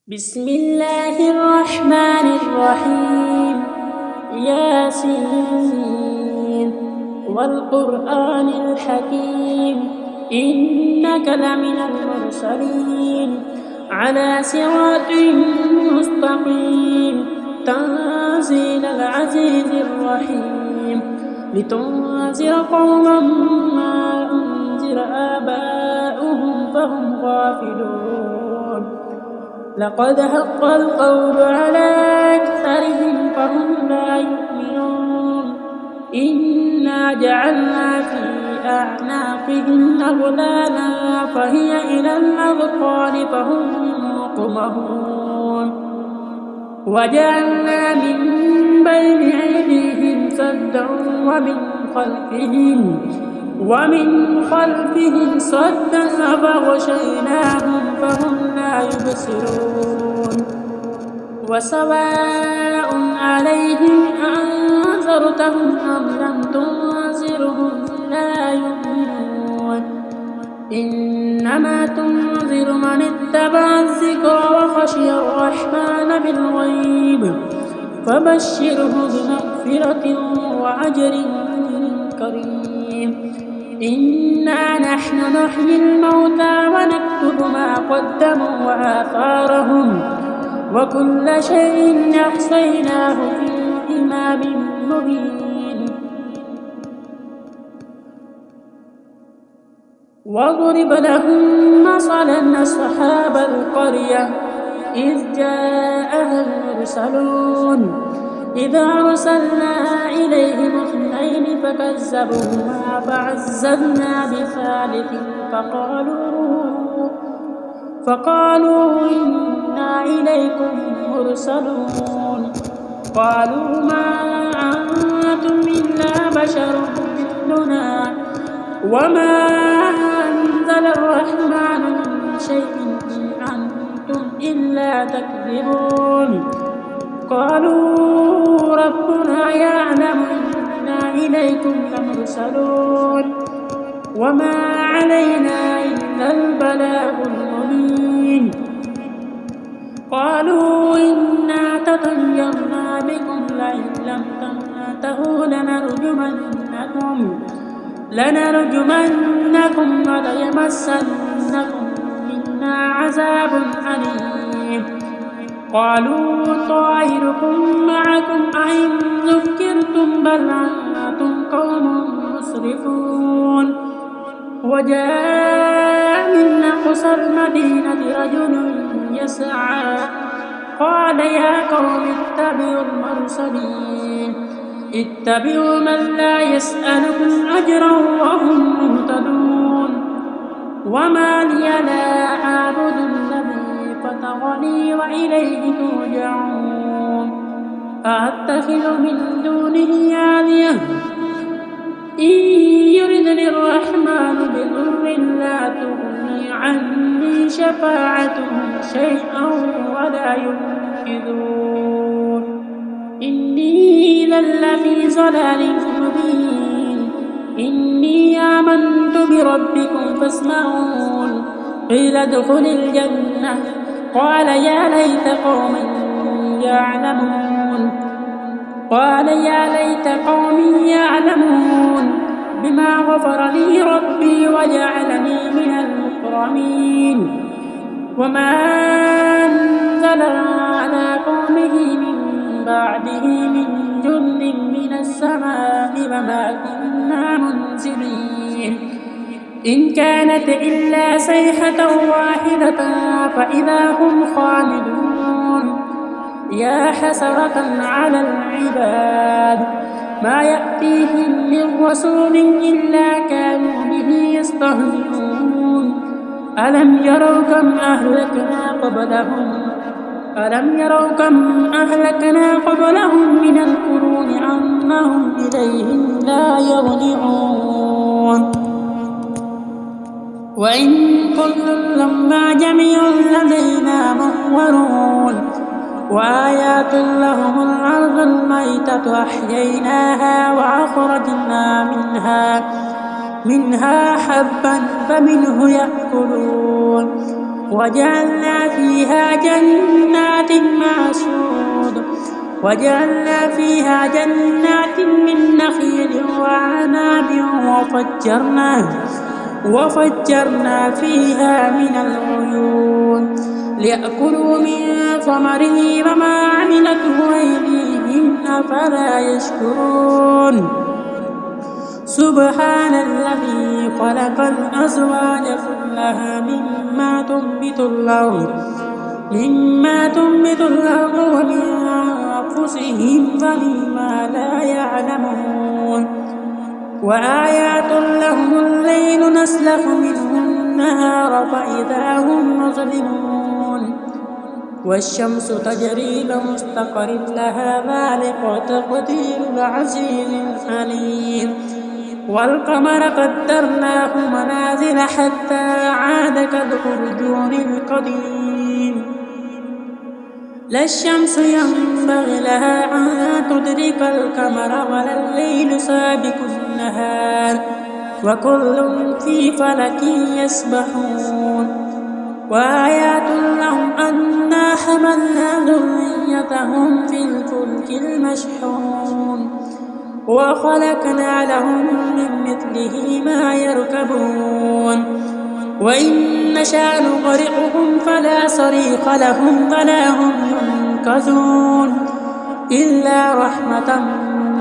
بسم الله الرحمن الرحيم. ياسين والقرآن الحكيم إنك لمن المرسلين على صراط مستقيم تنزيل العزيز الرحيم لتنذر قوما ما أنذر آباؤهم فهم غافلون. لقد حق القول على أكثرهم فهم لا يؤمنون. إنا جعلنا في أعناقهم أغلالا فهي إلى الأذقان فهم مقمحون. وجعلنا من بين أيديهم سدا ومن خلفهم صدا فغشيناهم فهم لا يبصرون. وسواء عليهم أنذرتهم أم لم تنذرهم لا يؤمنون. إنما تنذر من اتبع الذكر وخشي الرحمن بالغيب فبشره بمغفرة وأجر كريم. إنا نحن نحيي الموتى ونكتب ما قدموا وآثارهم وكل شيء أحصيناه في إمام مبين. واضرب لهم مثلا أصحاب القرية إذ جاءها المرسلون إذا أرسلنا إليهم اثنين فكذبوهما فعززنا بثالث فقالوا إنا إليكم مرسلون. قالوا ما أنتم إلا بشر مثلنا وما أنزل الرحمن من شيء إن أنتم إلا تكذبون. قالوا ربنا يعلم إنا إليكم لمرسلون وما علينا إلا البلاغ المبين. قالوا إنا تطيرنا بكم لئن لم تنتهوا لنرجمنكم وليمسنكم منا عذاب أليم. قالوا طائركم معكم أئن ذكرتم بل أنتم قوم مسرفون. وجاء من أقصى المدينة رجل يسعى قال يا قوم اتبعوا من لا يسألكم أجرا وهم مهتدون. وما لي لا أعبد الذي فطرني وإليه ترجعون. أأتخذ من دونه آلهة إن يردني الرحمن بضر لا تغني عني شفاعتهم شيئا ولا ينقذون. إني إذا لفي ضلال مبين. إني آمنت بربكم فاسمعون. قيل ادخل الجنة قال يا ليت قومي يعلمون بما غفر لي ربي وجعلني من المكرمين. وما أنزل على قومه من بعده من جند من السماء وما كنا منزلين. إن كانت إلا صيحة واحدة فإذا هم خامدون. يا حسرة على العباد ما يأتيهم من رسول إلا كانوا به يستهزئون. ألم يروا كم أهلكنا قبلهم من القرون أنهم إليهم لا يرجعون. وإن كل لما جميع لدينا محضرون. وآيات لهم الأرض الميتة أحييناها وأخرجنا منها حبا فمنه يأكلون وجعلنا فيها جنات وجعلنا فيها جنات من نخيل وعناب وفجرنا فيها من العيون ليأكلوا من ثمره وما عملته أيديهم أفلا يشكرون سبحان الذي خلق الأزواج كلها مما تنبت الأرض ومن أنفسهم ومما لا يعلمون وآيات لهم الليل نسلخ منه النهار فإذا هم مظلمون والشمس تجري لمستقر لها ذلك تقدير العزيز العليم والقمر قدرناه منازل حتى عاد كالعرجون القديم لا الشمس ينبغي لها أن تدرك القمر ولا الليل سابق النهار وكل في فلك يسبحون وآيات لهم أنا حملنا ذريتهم في الفلك المشحون وخلقنا لهم من مثله ما يركبون وإن نشأ نغرقهم فلا صريخ لهم ولا هم ينقذون إلا رحمة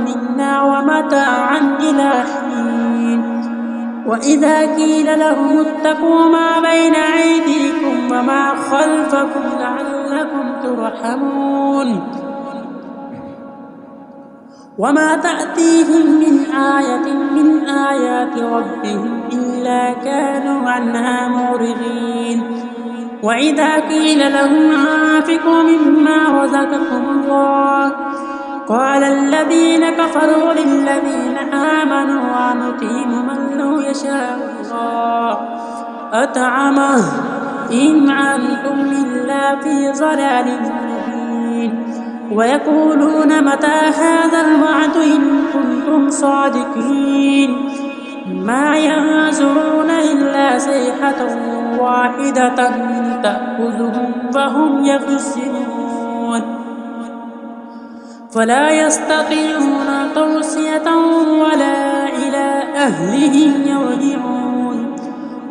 منا ومتاعا إلى حين وإذا قيل لهم اتقوا ما بين أيديكم وما خلفكم لعلكم ترحمون وما تأتيهم من آية من آيات ربهم إلا كانوا عنها معرضين وإذا قيل لهم أنفقوا مما رزقكم الله قال الذين كفروا للذين آمنوا أنطعم من لو يشاء الله أطعمه إن أنتم إلا في ضلال مبين ويقولون متى هذا الوعد إن كنتم صادقين ما ينظرون إلا صيحة واحدة تأخذهم وهم يخسرون فلا يستطيعون توصية ولا إلى أهلهم يرجعون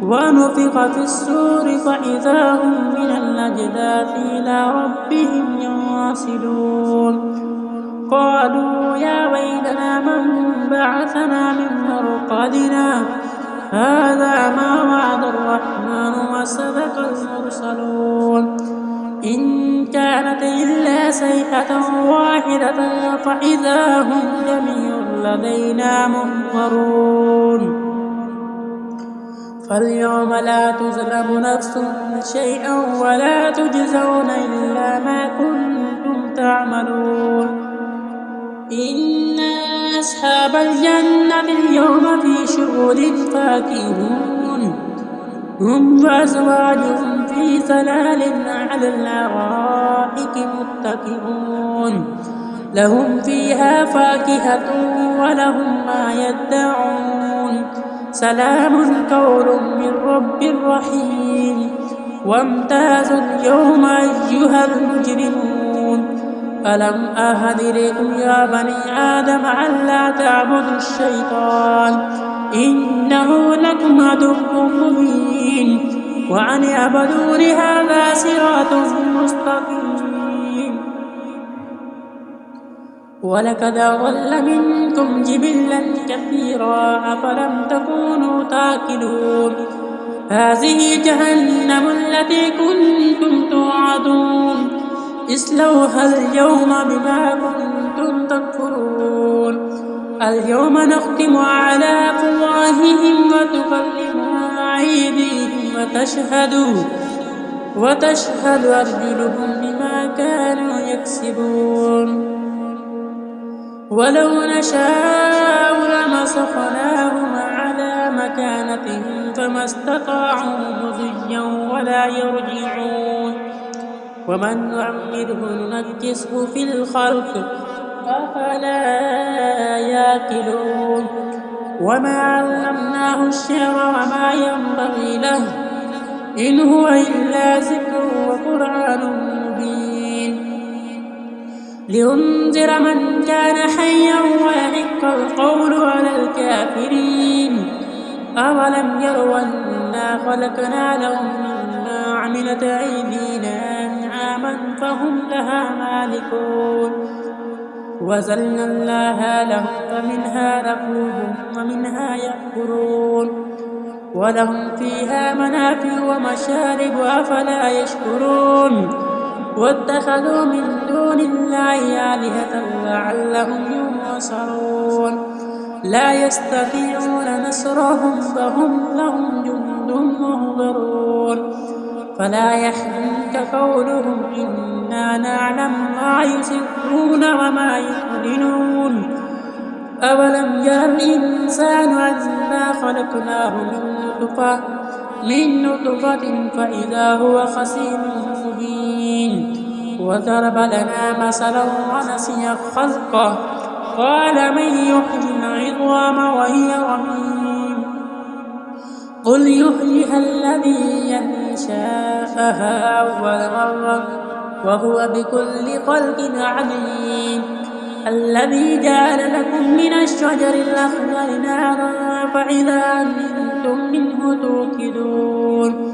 ونفخ في الصور فإذا هم من الأجداث إلى ربهم ينسلون قالوا يا ويلنا من بعثنا من مرقدنا هذا ما وعد الرحمن وصدق المرسلون إن كانت إلا صيحة واحدة فإذا هم جميع لدينا محضرون فاليوم لا تظلم نفس شيئا ولا تجزون إلا ما كنتم تعملون إن أصحاب الجنة اليوم في شغل فاكهون هم وأزواجهم في ظلال على الأرائك متكئون لهم فيها فاكهة ولهم ما يدعون سلام قول من رب رحيم وامتازوا اليوم أيها المجرمون ألم أعهد إليكم يا بني آدم ألا تعبدوا الشيطان إنه لكم عدو مبين وأن اعبدوني هذا صراط مستقيم ولقد أضل منكم جبلا كثيرا أفلم تكونوا تاكلون هذه جهنم التي كنتم توعدون اصلوها اليوم بما كنتم تكفرون اليوم نختم على أفواههم وتكلمنا أيديهم وتشهد أرجلهم بما كانوا يكسبون ولو نشاء لمسخناهم على مكانتهم فما استطاعوا مضيا ولا يرجعون ومن نعمره ننكسه في الخلق أفلا يأكلون وما علمناه الشعر وما ينبغي له إن هو إلا ذكر وقرآن مبين لينذر من كان حيا ويحق القول على الكافرين أولم يروا أنا خلقنا لهم مما عملت أيدينا أنعاما فهم لها مالكون وذللناها لهم فمنها ركوبهم ومنها يأكلون ولهم فيها منافع ومشارب أفلا يشكرون واتخذوا من دون الله آلهة لعلهم ينصرون لا يستطيعون نصرهم فهم لهم جند مهضرون فلا يحزنك قولهم إنا نعلم ما يسرون وما يعلنون أولم ير الإنسان أنا خلقناه من نطفة فإذا هو خصيم مبين وضرب لنا مثلا ونسي خلقه قال من يحيي العظام وهي رميم قل يحييها الذي ينشأها أول مرة وهو بكل خلق عليم الذي جعل لكم من الشجر الأخضر نارا فإذا أنتم منه توقدون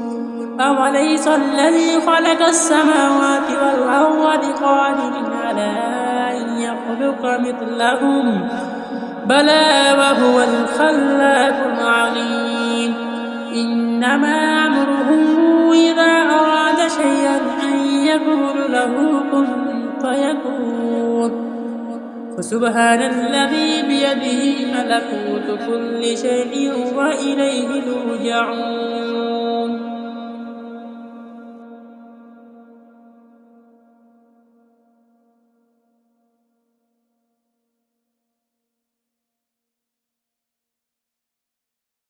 أوليس الذي خلق السماوات والأرض بقادر على أن يخلق مثلهم بلى وهو الخلاق العليم إنما أمره إذا أراد شيئا أن يقول له كن فيكون فسبحان الذي بيده ملكوت كل شيء وإليه ترجعون